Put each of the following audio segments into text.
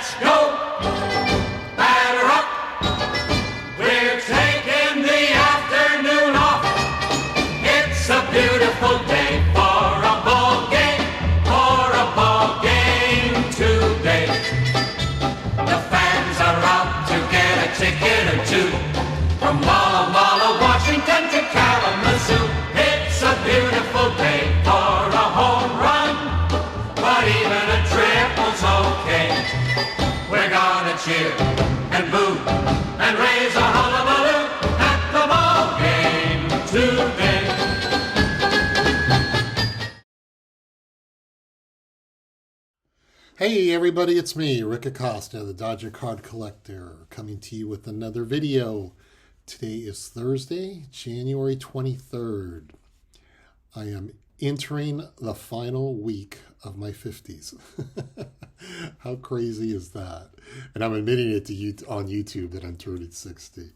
Let's go! Batter up! We're taking the afternoon off. It's a beautiful day for a ball game, today. The fans are out to get a ticket or two. From Walla Walla, Washington to Kalamazoo. It's a beautiful day for a home run, but even a triple's okay. We're gonna cheer and boo and raise a hullabaloo at the ball game today. Hey everybody, it's me, Rick Acosta, the Dodger Card Collector, coming to you with another video. Today is Thursday, January 23rd. I am entering the final week of my 50s. How crazy is that? And I'm admitting it to you on YouTube that I'm turning 60.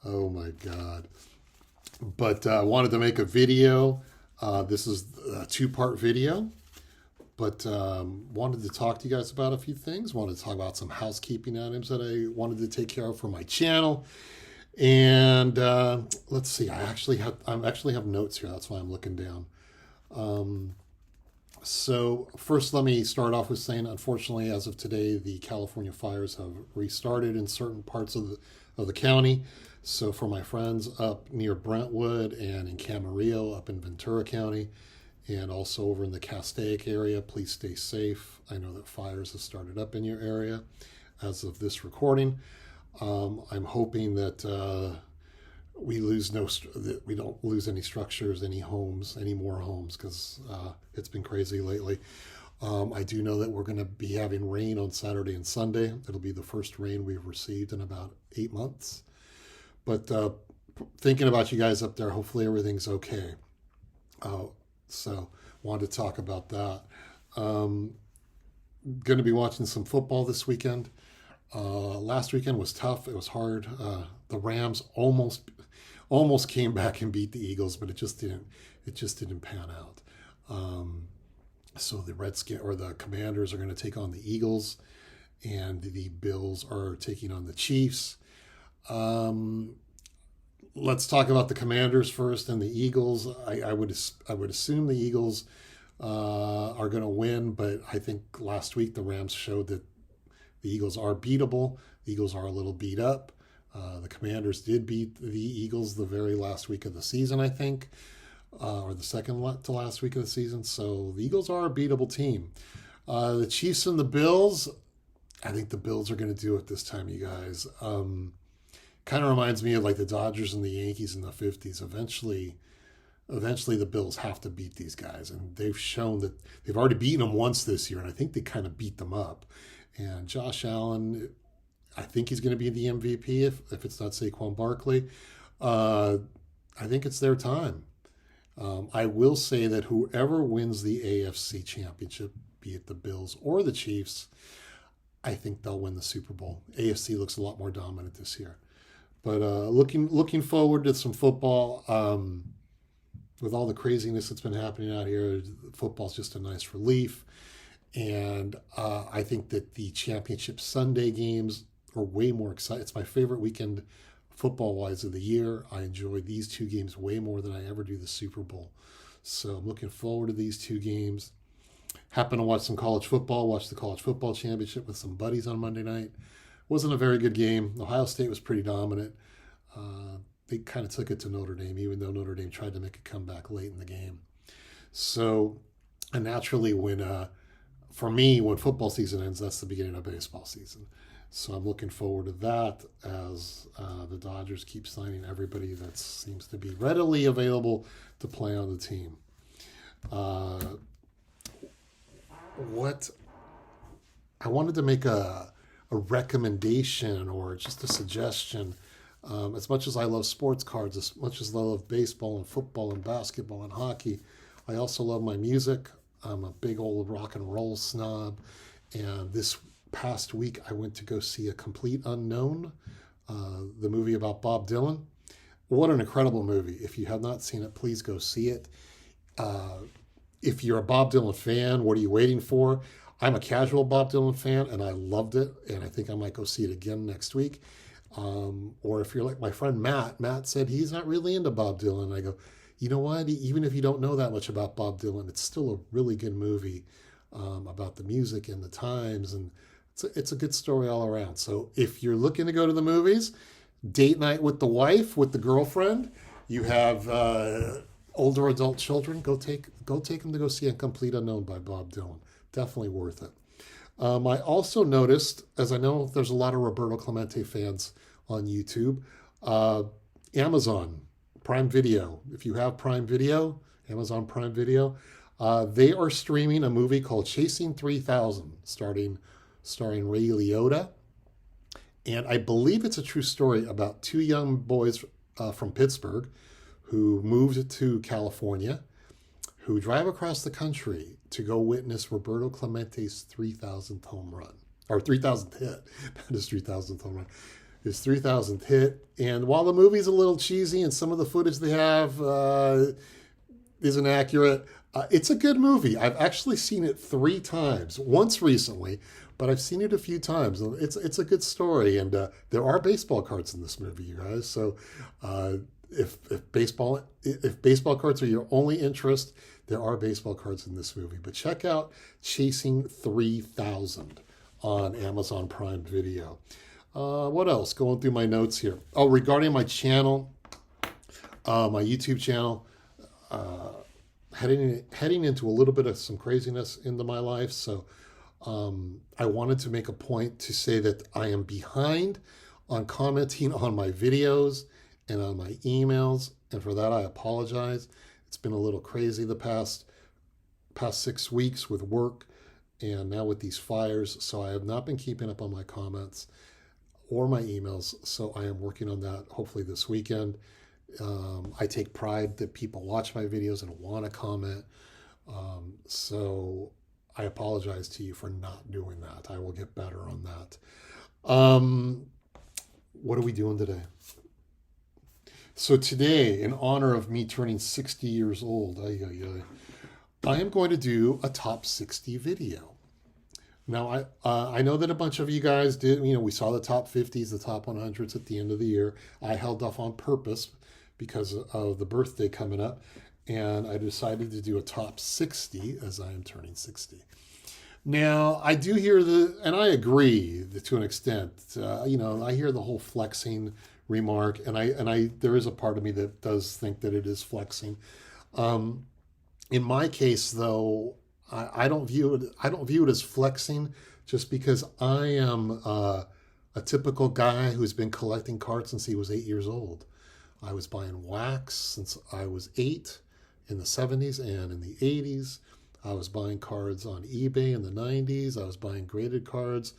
Oh my God. But I wanted to make a video. This is a two-part video. But wanted to talk to you guys about a few things. Wanted to talk about some housekeeping items that I wanted to take care of for my channel. And let's see, I actually have notes here. That's why I'm looking down. So first, let me start off with saying, unfortunately, as of today, the California fires have restarted in certain parts of the county. So for my friends up near Brentwood and in Camarillo, up in Ventura County, and also over in the Castaic area, please stay safe. I know that fires have started up in your area as of this recording. I'm hoping that we don't lose any structures, any more homes, because it's been crazy lately. I do know that we're going to be having rain on Saturday and Sunday. It'll be the first rain we've received in about 8 months. But thinking about you guys up there, hopefully everything's okay. So wanted to talk about that. Going to be watching some football this weekend. Last weekend was tough. It was hard. The Rams almost came back and beat the Eagles, but it just didn't pan out. So the Commanders are going to take on the Eagles, and the Bills are taking on the Chiefs. Let's talk about the Commanders first and the Eagles. I would assume the Eagles are going to win, but I think last week the Rams showed that the Eagles are beatable. The Eagles are a little beat up. The Commanders did beat the Eagles the very last week of the season, I think, or the second to last week of the season. So the Eagles are a beatable team. The Chiefs and the Bills, I think the Bills are going to do it this time, you guys. Kind of reminds me of like the Dodgers and the Yankees in the 50s. Eventually the Bills have to beat these guys, and they've shown that they've already beaten them once this year, and I think they kind of beat them up. And Josh Allen, I think he's going to be the MVP if it's not Saquon Barkley. I think it's their time. I will say that whoever wins the AFC Championship, be it the Bills or the Chiefs, I think they'll win the Super Bowl. AFC looks a lot more dominant this year. But looking forward to some football. With all the craziness that's been happening out here, football's just a nice relief. And I think that the Championship Sunday games are way more exciting. It's my favorite weekend football-wise of the year. I enjoy these two games way more than I ever do the Super Bowl. So I'm looking forward to these two games. Happened to watch some college football, watch the College Football Championship with some buddies on Monday night. Wasn't a very good game. Ohio State was pretty dominant. They kind of took it to Notre Dame, even though Notre Dame tried to make a comeback late in the game. So, and naturally, for me, when football season ends, that's the beginning of baseball season. So I'm looking forward to that as the Dodgers keep signing everybody that seems to be readily available to play on the team. What I wanted to make a recommendation or just a suggestion. As much as I love sports cards, as much as I love baseball and football and basketball and hockey, I also love my music. I'm a big old rock and roll snob. And this past week, I went to go see A Complete Unknown, the movie about Bob Dylan. What an incredible movie. If you have not seen it, please go see it. If you're a Bob Dylan fan, what are you waiting for? I'm a casual Bob Dylan fan, and I loved it, and I think I might go see it again next week. Or if you're like my friend Matt said he's not really into Bob Dylan. I go, you know what? Even if you don't know that much about Bob Dylan, it's still a really good movie about the music and the times, and it's a good story all around. So if you're looking to go to the movies, date night with the wife, with the girlfriend, you have older adult children, go take them to go see A Complete Unknown by Bob Dylan. Definitely worth it. I also noticed, as I know there's a lot of Roberto Clemente fans on YouTube, Amazon Prime Video. If you have Prime Video, Amazon Prime Video, they are streaming a movie called Chasing 3000, starring Ray Liotta. And I believe it's a true story about two young boys from Pittsburgh who moved to California, who drive across the country to go witness Roberto Clemente's 3,000th home run, or 3,000th hit. Not his 3,000th home run, his 3,000th hit. And while the movie's a little cheesy and some of the footage they have isn't accurate, it's a good movie. I've actually seen it 3 times, once recently, but I've seen it a few times. It's a good story, and there are baseball cards in this movie, you guys. So if baseball cards are your only interest, there are baseball cards in this movie. But check out Chasing 3000 on Amazon Prime Video. What else? Going through my notes here. Oh, regarding my channel, my YouTube channel, heading into a little bit of some craziness into my life. So I wanted to make a point to say that I am behind on commenting on my videos and on my emails, and for that I apologize. It's been a little crazy the past 6 weeks with work and now with these fires, so I have not been keeping up on my comments or my emails, so I am working on that hopefully this weekend. I take pride that people watch my videos and want to comment, so I apologize to you for not doing that. I will get better on that. What are we doing today? So today, in honor of me turning 60 years old, I am going to do a top 60 video. Now, I know that a bunch of you guys did, we saw the top 50s, the top 100s at the end of the year. I held off on purpose because of the birthday coming up, and I decided to do a top 60 as I am turning 60. Now, I do hear and I agree to an extent, I hear the whole flexing remark, and there is a part of me that does think that it is flexing. In my case, though, I don't view it as flexing, just because I am a typical guy who's been collecting cards since he was 8 years old. I was buying wax since I was 8 in the 70s and in the 80s. I was buying cards on eBay in the 90s. I was buying graded cards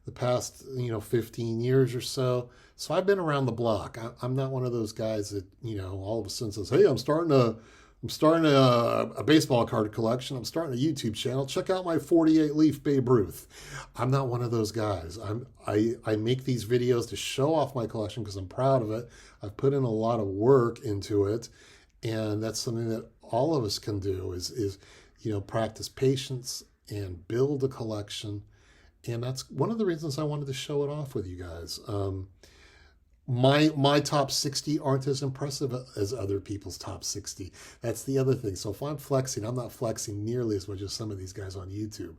the past 15 years or so. So I've been around the block. I'm not one of those guys that all of a sudden says, "Hey, I'm starting a baseball card collection. I'm starting a YouTube channel. Check out my 48 leaf Babe Ruth." I'm not one of those guys. I make these videos to show off my collection because I'm proud of it. I've put in a lot of work into it, and that's something that all of us can do is practice patience and build a collection. And that's one of the reasons I wanted to show it off with you guys. My top 60 aren't as impressive as other people's top 60. That's the other thing. So if I'm flexing, I'm not flexing nearly as much as some of these guys on YouTube.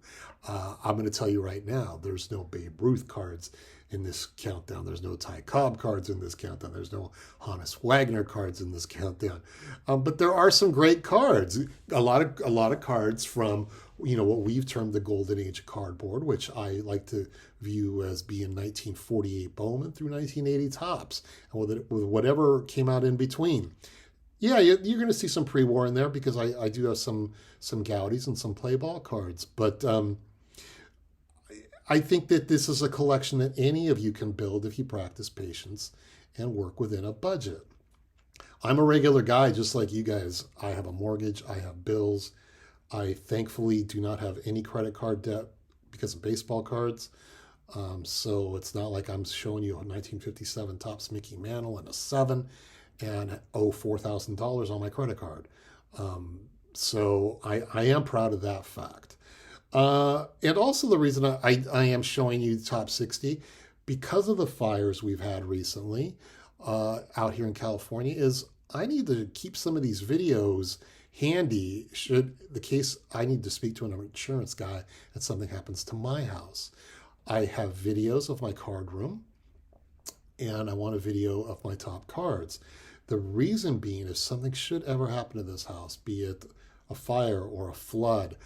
I'm going to tell you right now, there's no Babe Ruth cards in this countdown. There's no Ty Cobb cards in this countdown. There's no Hannes Wagner cards in this countdown. But there are some great cards. A lot of cards from what we've termed the golden age of cardboard, which I like to view as being 1948 Bowman through 1980 Topps, and with whatever came out in between. Yeah, you're going to see some pre-war in there because I do have some Gaudies and some play ball cards. But I think that this is a collection that any of you can build if you practice patience and work within a budget. I'm a regular guy just like you guys. I have a mortgage. I have bills. I thankfully do not have any credit card debt because of baseball cards. So it's not like I'm showing you a 1957 Topps Mickey Mantle and a 7 and owe $4,000 on my credit card. So I am proud of that fact. And also the reason I am showing you the top 60, because of the fires we've had recently out here in California, is I need to keep some of these videos handy should the case I need to speak to an insurance guy and something happens to my house. I have videos of my card room, and I want a video of my top cards. The reason being, if something should ever happen to this house, be it a fire or a flood,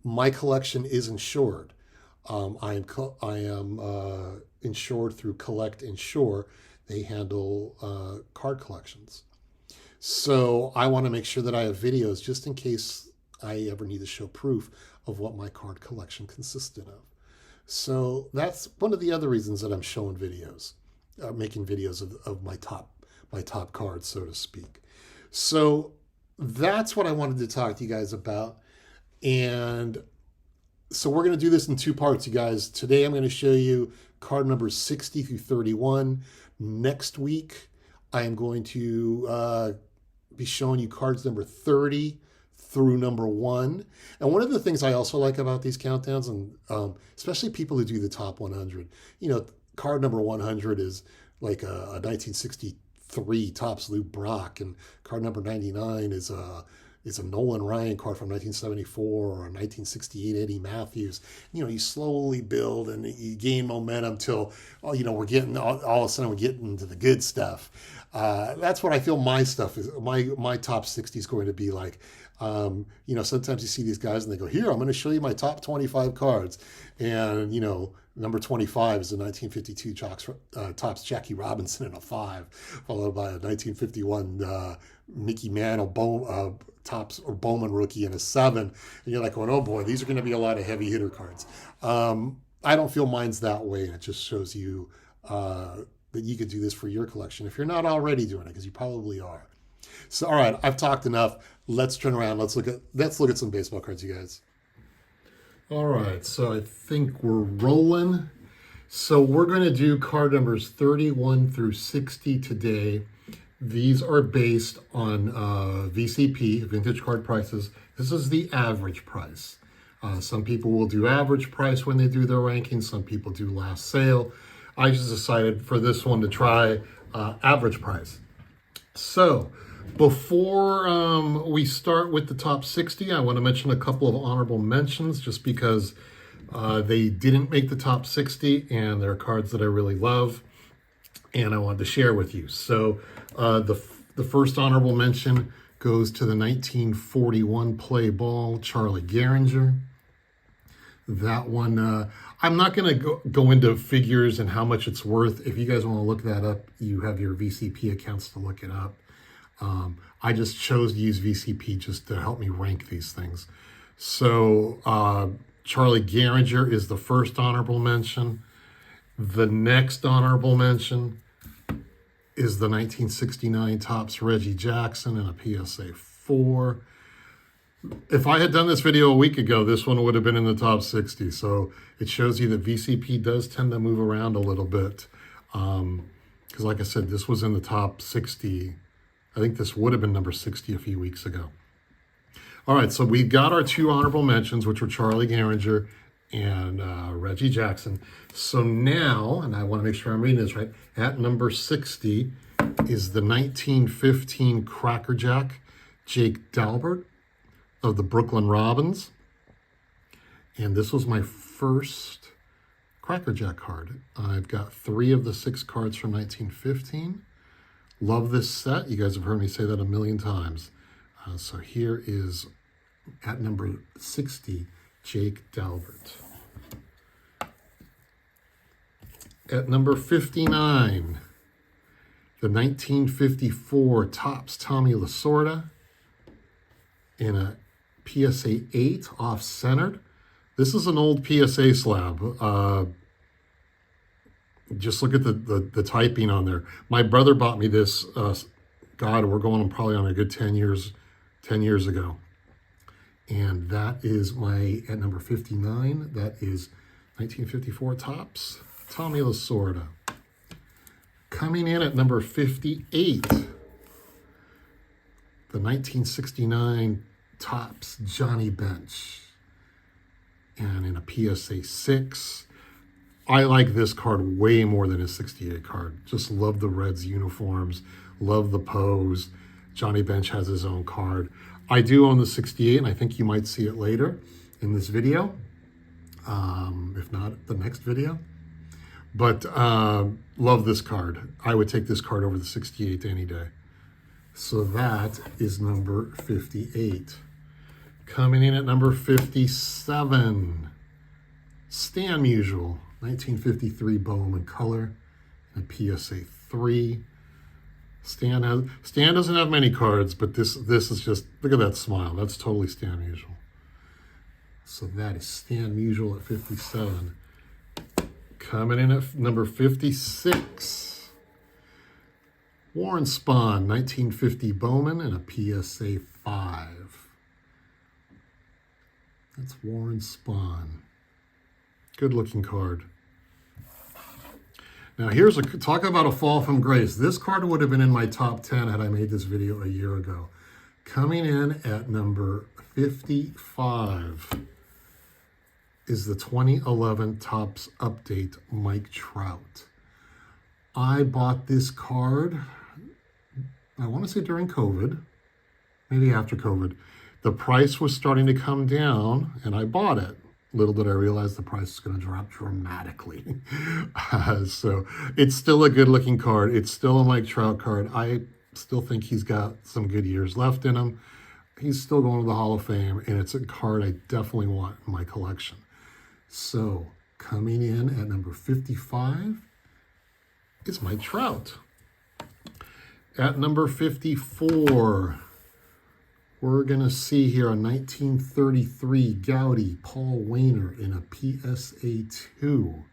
my collection is insured. I am insured through Collect Insure. They handle card collections. So I want to make sure that I have videos just in case I ever need to show proof of what my card collection consisted of. So that's one of the other reasons that I'm showing videos, making videos of my top cards, so to speak. So that's what I wanted to talk to you guys about. And so we're going to do this in two parts, you guys. Today I'm going to show you card numbers 60 through 31. Next week I am going to be showing you cards number 30 through number 1. And one of the things I also like about these countdowns, and especially people who do the top 100, card number 100 is like a 1963 Topps Lou Brock, and card number 99 is a Nolan Ryan card from 1974 or a 1968 Eddie Matthews. You slowly build and you gain momentum till, we're getting all of a sudden we're getting into the good stuff. That's what I feel my stuff is. My top 60 is going to be like. Sometimes you see these guys and they go, here, I'm going to show you my top 25 cards. And, number 25 is a 1952 Topps Jackie Robinson in a 5, followed by a 1951 Mickey Mantle Topps or Bowman rookie in a 7. And you're like going, oh boy, these are going to be a lot of heavy hitter cards. I don't feel mine's that way. And it just shows you that you could do this for your collection if you're not already doing it, because you probably are. So, all right, I've talked enough. Let's turn around. Let's look at some baseball cards, you guys. All right, so I think we're rolling. So we're going to do card numbers 31 through 60 today. These are based on VCP, vintage card prices. This is the average price. Some people will do average price when they do their rankings. Some people do last sale. I just decided for this one to try average price. So before we start with the top 60, I want to mention a couple of honorable mentions just because they didn't make the top 60 and they're cards that I really love and I wanted to share with you. So the first honorable mention goes to the 1941 play ball, Charlie Gehringer. That one, I'm not going to go into figures and how much it's worth. If you guys want to look that up, you have your VCP accounts to look it up. I just chose to use VCP just to help me rank these things. So Charlie Gehringer is the first honorable mention. The next honorable mention is the 1969 Topps Reggie Jackson in a PSA 4. If I had done this video a week ago, this one would have been in the top 60. So it shows you that VCP does tend to move around a little bit. Because like I said, this was in the top 60. I think this would have been number 60 a few weeks ago. All right, so we got our two honorable mentions, which were Charlie Gehringer and Reggie Jackson. So now, and I want to make sure I'm reading this right, at number 60 is the 1915 Cracker Jack Jake Dalbert of the Brooklyn Robins. And this was my first Cracker Jack card. I've got 3 of the 6 cards from 1915. Love this set. You guys have heard me say that a million times. So here is, at number 60, Jake Dalbert. At number 59, the 1954 Topps Tommy Lasorda in a PSA 8 off-centered. This is an old PSA slab. Just look at the typing on there. My brother bought me this, God, we're going probably on a good 10 years ago. And that is at number 59, that is 1954 Topps Tommy Lasorda. Coming in at number 58, the 1969 Topps Johnny Bench and in a PSA 6. I like this card way more than his 68 card. Just love the Reds uniforms, love the pose. Johnny Bench has his own card. I do own the 68, and I think you might see it later in this video, if not the next video. But love this card. I would take this card over the 68 any day. So that is number 58. Coming in at number 57, Stan Musial, 1953 Bowman color, and PSA 3. Stan doesn't have many cards, but this is just, look at that smile. That's totally Stan Musial. So that is Stan Musial at 57. Coming in at number 56, Warren Spahn, 1950 Bowman, and a PSA 5. That's Warren Spahn. Good looking card. Now here's talk about a fall from grace. This card would have been in my top 10 had I made this video a year ago. Coming in at number 55 is the 2011 Topps Update Mike Trout. I bought this card, I want to say during COVID, maybe after COVID. The price was starting to come down, and I bought it. Little did I realize the price is going to drop dramatically. So it's still a good-looking card. It's still a Mike Trout card. I still think he's got some good years left in him. He's still going to the Hall of Fame, and it's a card I definitely want in my collection. So coming in at number 55 is Mike Trout. At number 54, we're going to see here a 1933 Gowdy Paul Wainer in a PSA 2.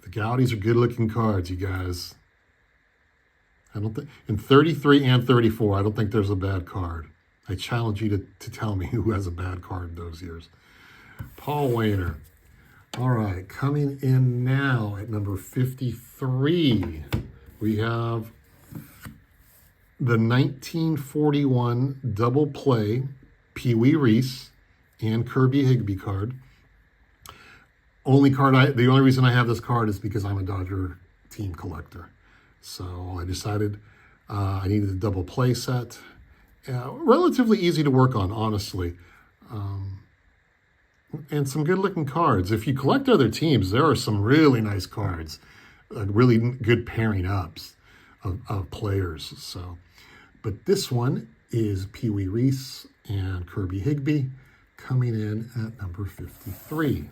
The Gowdies are good-looking cards, you guys. I don't think, in 33 and 34, I don't think there's a bad card. I challenge you to tell me who has a bad card those years. Paul Wainer. All right, coming in now at number 53, we have the 1941 double play Pee Wee Reese and Kirby Higbee card. The only reason I have this card is because I'm a Dodger team collector. So I decided I needed a double play set. Relatively easy to work on, honestly. And some good looking cards. If you collect other teams, there are some really nice cards, really good pairing ups of players. So, but this one is Pee Wee Reese and Kirby Higbee coming in at number 53.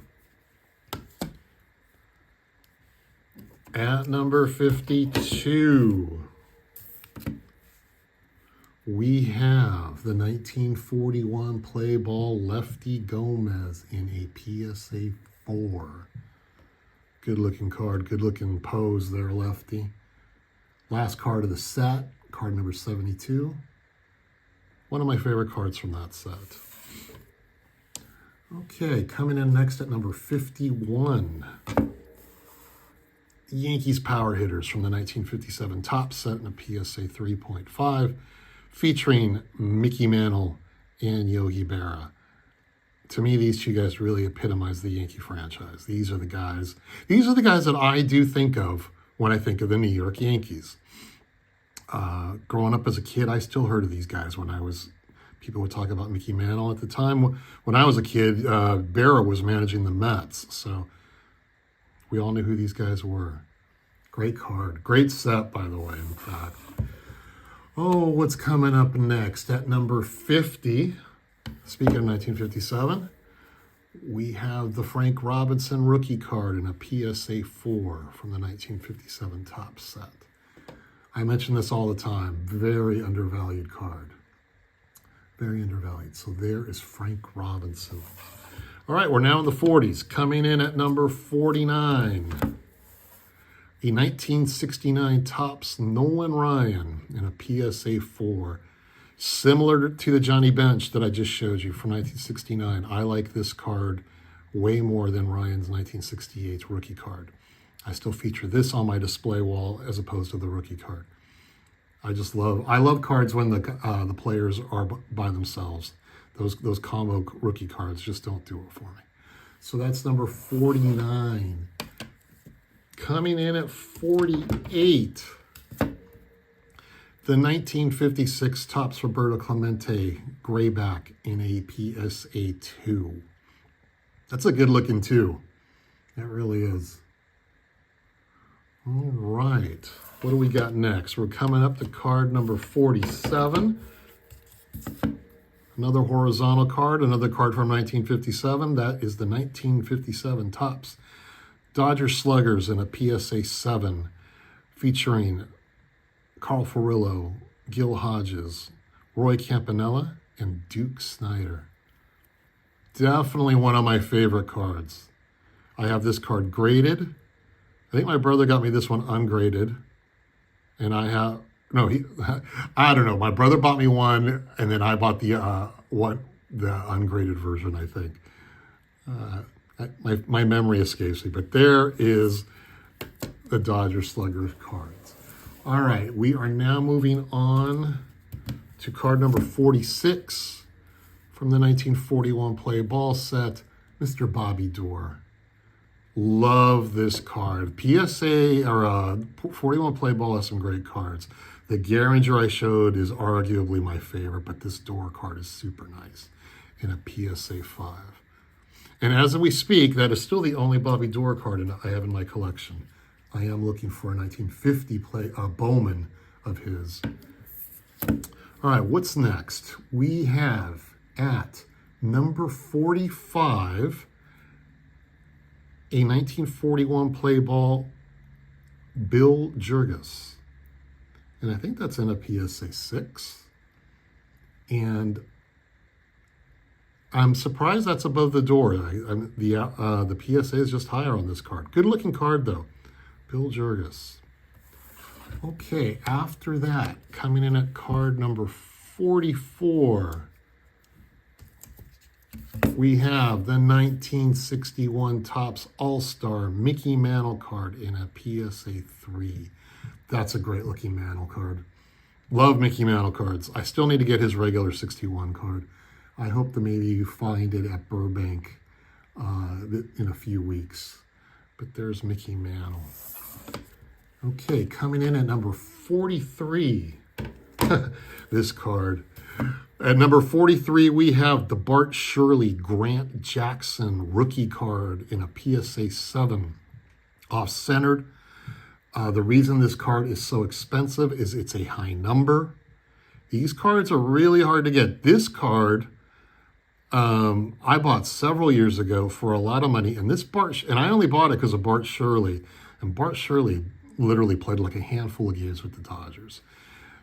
At number 52, we have the 1941 play ball Lefty Gomez in a PSA 4. Good looking card, good looking pose there, Lefty. Last card of the set, card number 72. One of my favorite cards from that set. Okay, coming in next at number 51. Yankees Power Hitters from the 1957 Topps set in a PSA 3.5. Featuring Mickey Mantle and Yogi Berra. To me, these two guys really epitomize the Yankee franchise. These are the guys that I do think of when I think of the New York Yankees. Growing up as a kid, I still heard of these guys people would talk about Mickey Mantle. At the time, when I was a kid, Berra was managing the Mets. So we all knew who these guys were. Great card. Great set, by the way, in fact. Oh, what's coming up next? At number 50, speaking of 1957, we have the Frank Robinson rookie card in a PSA 4 from the 1957 Topps set. I mention this all the time. Very undervalued card. Very undervalued. So there is Frank Robinson. All right, we're now in the 40s. Coming in at number 49. A 1969 Topps Nolan Ryan in a PSA 4. Similar to the Johnny Bench that I just showed you from 1969. I like this card way more than Ryan's 1968 rookie card. I still feature this on my display wall as opposed to the rookie card. I love cards when the players are by themselves. Those combo rookie cards just don't do it for me. So that's number 49. Coming in at 48, the 1956 Topps Roberto Clemente Grayback in a PSA 2. That's a good looking 2. That really is. All right. What do we got next? We're coming up to card number 47. Another horizontal card, another card from 1957. That is the 1957 Topps Dodger Sluggers in a PSA 7 featuring Carl Furillo, Gil Hodges, Roy Campanella, and Duke Snider. Definitely one of my favorite cards. I have this card graded. I think my brother got me this one ungraded. And I have, no, I don't know. My brother bought me one, and then I bought the ungraded version, I think. My memory escapes me, but there is the Dodger Slugger cards. All right, we are now moving on to card number 46 from the 1941 play ball set, Mr. Bobby Doerr. Love this card. PSA or 41 play ball has some great cards. The Garinger I showed is arguably my favorite, but this Doerr card is super nice in a PSA 5. And as we speak, that is still the only Bobby Doerr card I have in my collection. I am looking for a 1950 Bowman of his. All right, what's next? We have at number 45, a 1941 play ball, Bill Jurgis. And I think that's in a PSA 6. And I'm surprised that's above the door. The PSA is just higher on this card. Good looking card though. Bill Jurgis. Okay, after that, coming in at card number 44, we have the 1961 Topps All-Star Mickey Mantle card in a PSA 3. That's a great looking Mantle card. Love Mickey Mantle cards. I still need to get his regular 61 card. I hope to maybe find it at Burbank in a few weeks. But there's Mickey Mantle. Okay, coming in at number 43, this card. At number 43, we have the Bart Shirley Grant Jackson rookie card in a PSA 7, off-centered. The reason this card is so expensive is it's a high number. These cards are really hard to get. This card, I bought several years ago for a lot of money, and and I only bought it because of Bart Shirley. And Bart Shirley literally played like a handful of games with the Dodgers.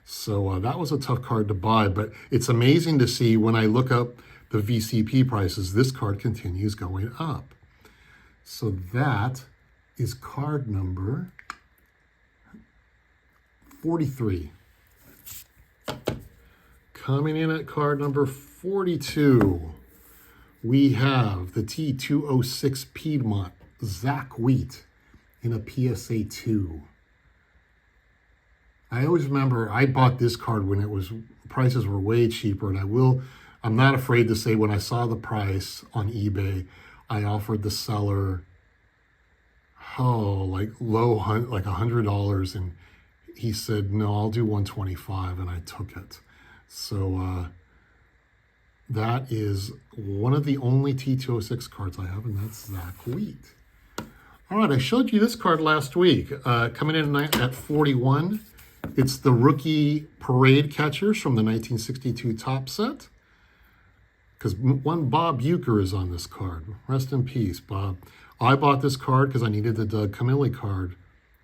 So that was a tough card to buy, but it's amazing to see when I look up the VCP prices, this card continues going up. So that is card number 43. Coming in at card number 42, we have the T206 Piedmont Zach Wheat in a PSA 2. I always remember I bought this card when prices were way cheaper, and I'm not afraid to say when I saw the price on eBay, I offered the seller, like $100, and he said, no, I'll do $125, and I took it. So that is one of the only T206 cards I have, and that's Zach Wheat. All right, I showed you this card last week. Coming in at 41, it's the rookie parade catchers from the 1962 Topps set. Because one Bob Uecker is on this card. Rest in peace, Bob. I bought this card because I needed the Doug Camilli card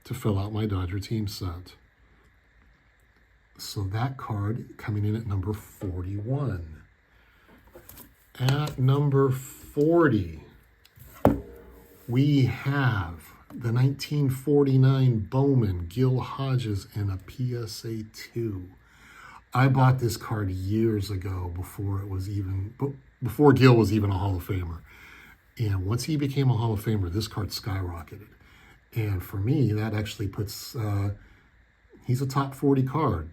to fill out my Dodger team set. So that card coming in at number 41. At number 40, we have the 1949 Bowman Gil Hodges in a PSA 2. I bought this card years ago before Gil was even a Hall of Famer. And once he became a Hall of Famer, this card skyrocketed. And for me, that actually puts, he's a top 40 card.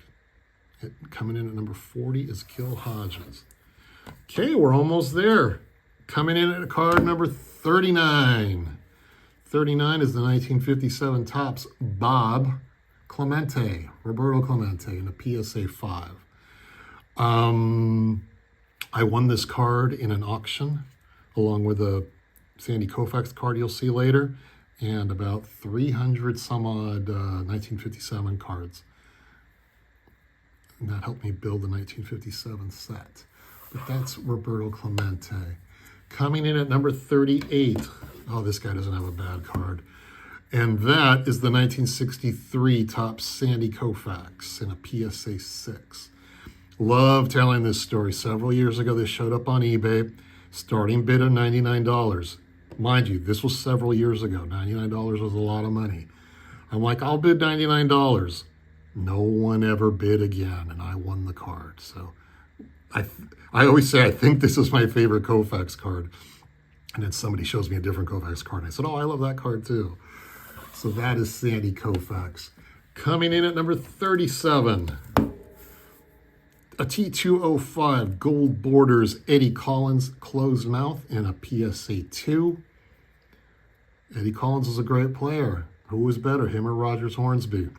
Coming in at number 40 is Gil Hodges. Okay, we're almost there. Coming in at card number 39. 39 is the 1957 Topps Bob Clemente, Roberto Clemente, in a PSA 5. I won this card in an auction along with a Sandy Koufax card you'll see later, and about 300 some odd 1957 cards. And that helped me build the 1957 set. But that's Roberto Clemente. Coming in at number 38. Oh, this guy doesn't have a bad card. And that is the 1963 Topps Sandy Koufax in a PSA 6. Love telling this story. Several years ago, this showed up on eBay. Starting bid of $99. Mind you, this was several years ago. $99 was a lot of money. I'm like, I'll bid $99. No one ever bid again, and I won the card. So I always say I think this is my favorite Koufax card. And then somebody shows me a different Koufax card, and I said, oh, I love that card too. So that is Sandy Koufax. Coming in at number 37. A T205 Gold Borders Eddie Collins Closed Mouth in a PSA 2. Eddie Collins is a great player. Who was better, him or Rogers Hornsby?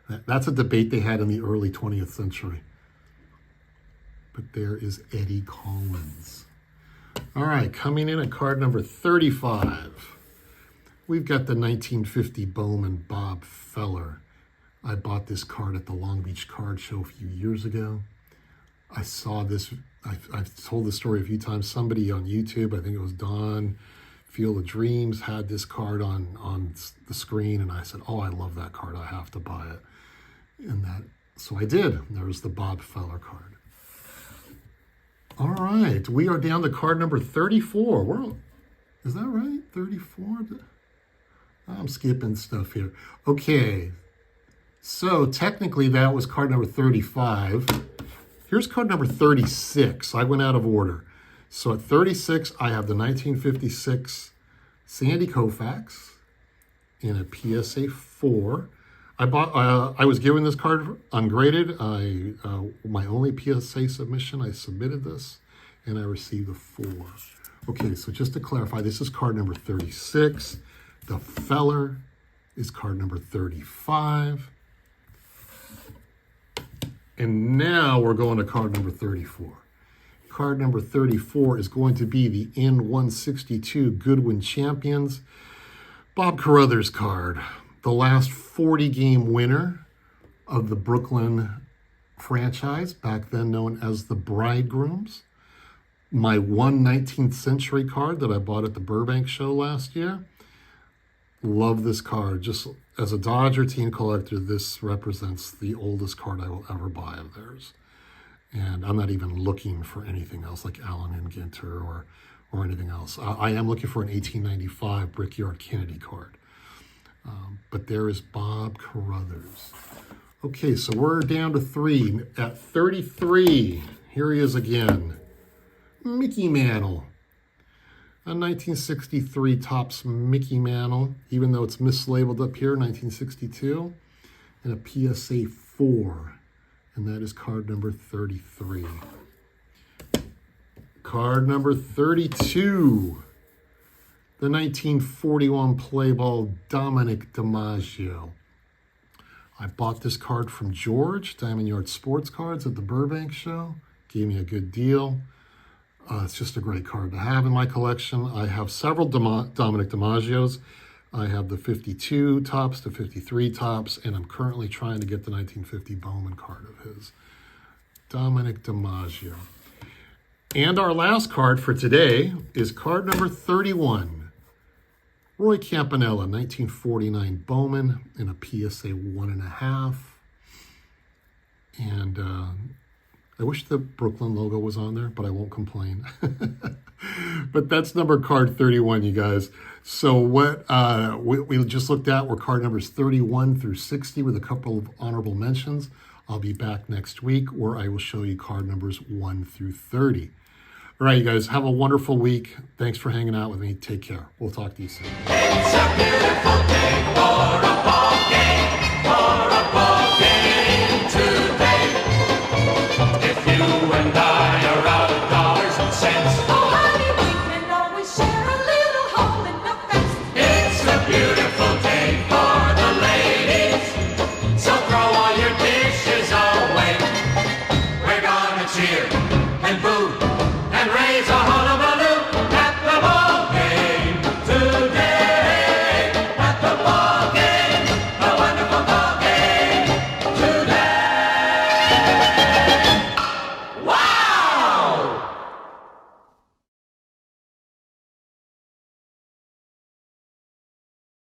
That's a debate they had in the early 20th century. But there is Eddie Collins. All right, coming in at card number 35. We've got the 1950 Bowman Bob Feller. I bought this card at the Long Beach Card Show a few years ago. I saw this, I've told this story a few times. Somebody on YouTube, I think it was Don Field of Dreams, had this card on the screen, and I said, oh, I love that card. I have to buy it. So I did. There was the Bob Feller card. All right, we are down to card number 34. Is that right? 34? I'm skipping stuff here. Okay. So technically that was card number 35. Here's card number 36. I went out of order. So at 36, I have the 1956 Sandy Koufax in a PSA 4. I was given this card ungraded. My only PSA submission, I submitted this, and I received a 4. Okay, so just to clarify, this is card number 36. The Feller is card number 35. And now we're going to card number 34. Card number 34 is going to be the N162 Goodwin Champions Bob Carruthers card. The last 40-game winner of the Brooklyn franchise, back then known as the Bridegrooms. My 19th century card that I bought at the Burbank show last year. Love this card. Just as a Dodger team collector, this represents the oldest card I will ever buy of theirs. And I'm not even looking for anything else like Allen and Ginter or anything else. I am looking for an 1895 Brickyard Kennedy card. But there is Bob Carruthers. Okay, so we're down to 3. At 33, here he is again. Mickey Mantle. A 1963 Topps Mickey Mantle, even though it's mislabeled up here, 1962. And a PSA 4. And that is card number 33. Card number 32. The 1941 play ball Dominic DiMaggio. I bought this card from George, Diamond Yard Sports Cards at the Burbank show. Gave me a good deal. It's just a great card to have in my collection. I have several Dominic DiMaggios. I have the 52 Topps, the 53 Topps, and I'm currently trying to get the 1950 Bowman card of his. Dominic DiMaggio. And our last card for today is card number 31. Roy Campanella, 1949 Bowman in a PSA 1.5. And I wish the Brooklyn logo was on there, but I won't complain. But that's number card 31, you guys. So what we just looked at were card numbers 31 through 60 with a couple of honorable mentions. I'll be back next week where I will show you card numbers 1 through 30. All right, you guys, have a wonderful week. Thanks for hanging out with me. Take care. We'll talk to you soon. It's a beautiful day for a ball game.